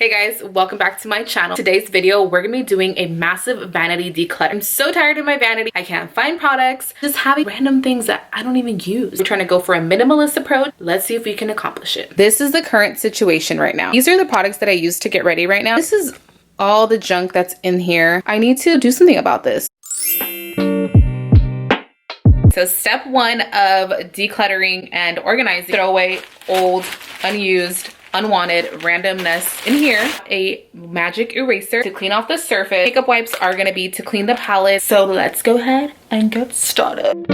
Hey guys, welcome back to my channel. Today's video, we're gonna be doing a massive vanity declutter. I'm so tired of my vanity. I can't find products, just having random things that I don't even use. We're trying to go for a minimalist approach. Let's see if we can accomplish it. This is the current situation right now. These are the products that I use to get ready right now. This is all the junk that's in here. I need to do something about this. So step one of decluttering and organizing, throw away old, unused, unwanted randomness in here. A magic eraser to clean off the surface. Makeup wipes are going to be to clean the palette. So let's go ahead and get started.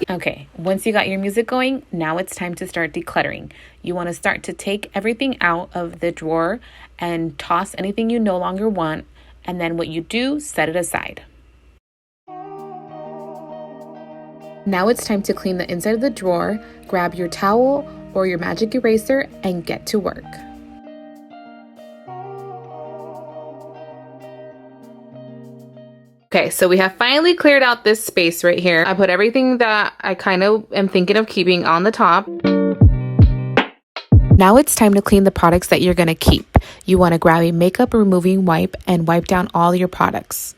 Okay, once you got your music going, now it's time to start decluttering. You want to start to take everything out of the drawer and toss anything you no longer want. And then what you do, set it aside. Now it's time to clean the inside of the drawer. Grab your towel or your magic eraser and get to work. Okay, so we have finally cleared out this space right here. I put everything that I kind of am thinking of keeping on the top. Now it's time to clean the products that you're gonna keep. You wanna grab a makeup removing wipe and wipe down all your products.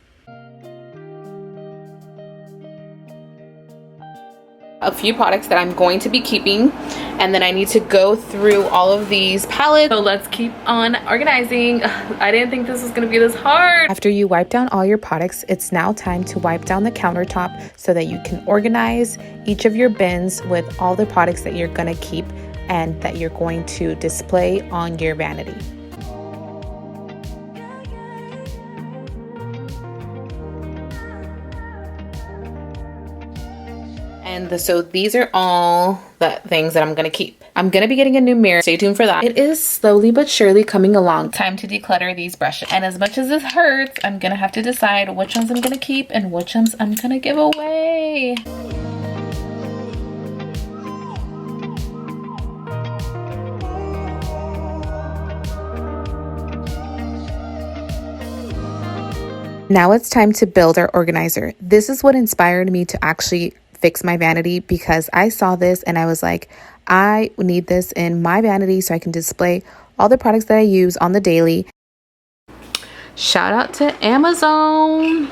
A few products that I'm going to be keeping, and then I need to go through all of these palettes. So let's keep on organizing. I didn't think this was gonna be this hard. After you wipe down all your products, it's now time to wipe down the countertop so that you can organize each of your bins with all the products that you're gonna keep and that you're going to display on your vanity. And so these are all the things that I'm gonna keep. I'm gonna be getting a new mirror. Stay tuned for that. It is slowly but surely coming along. Time to declutter these brushes. And as much as this hurts, I'm gonna have to decide which ones I'm gonna keep and which ones I'm gonna give away. Now it's time to build our organizer. This is what inspired me to actually fix my vanity, because I saw this and I was like, I need this in my vanity so I can display all the products that I use on the daily. Shout out to Amazon,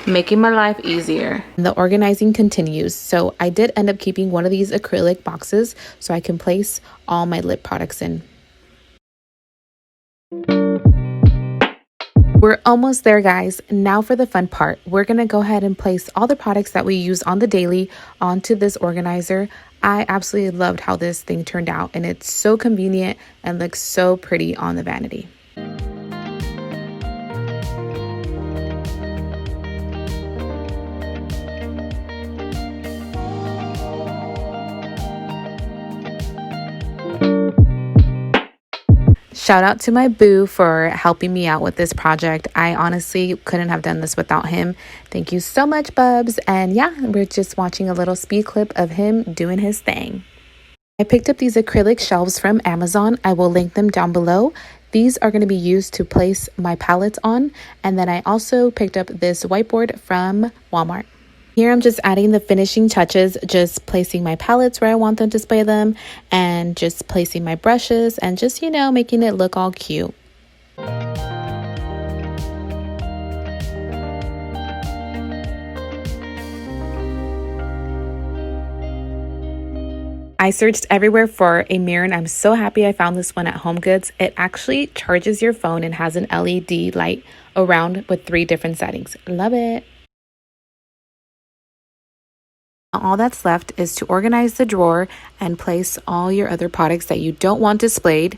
making my life easier. The organizing continues. So I did end up keeping one of these acrylic boxes so I can place all my lip products in. We're almost there, guys. Now for the fun part. We're gonna go ahead and place all the products that we use on the daily onto this organizer. I absolutely loved how this thing turned out, and it's so convenient and looks so pretty on the vanity. Shout out to my boo for helping me out with this project. I honestly couldn't have done this without him. Thank you so much, Bubs. And yeah, we're just watching a little speed clip of him doing his thing. I picked up these acrylic shelves from Amazon. I will link them down below. These are going to be used to place my palettes on. And then I also picked up this whiteboard from Walmart. Here I'm just adding the finishing touches, just placing my palettes where I want them to display them, and just placing my brushes and just, you know, making it look all cute. I searched everywhere for a mirror, and I'm so happy I found this one at HomeGoods. It actually charges your phone and has an LED light around with 3 different settings. Love it. All that's left is to organize the drawer and place all your other products that you don't want displayed.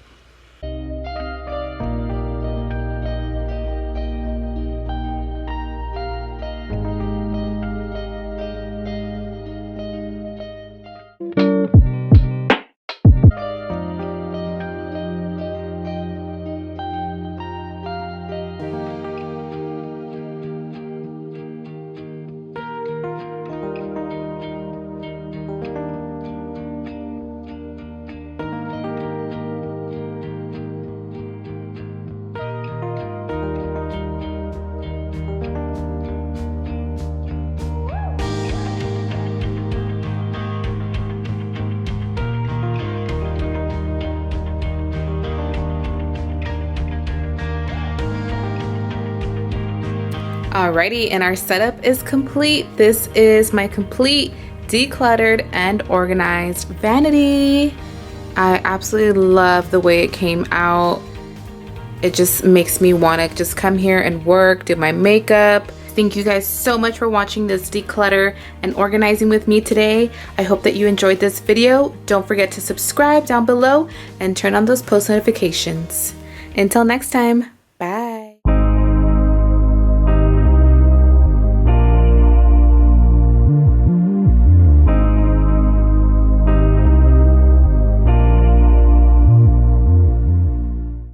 Alrighty, and our setup is complete. This is my complete decluttered and organized vanity. I absolutely love the way it came out. It just makes me want to just come here and work, do my makeup. Thank you guys so much for watching this declutter and organizing with me today. I hope that you enjoyed this video. Don't forget to subscribe down below and turn on those post notifications. Until next time,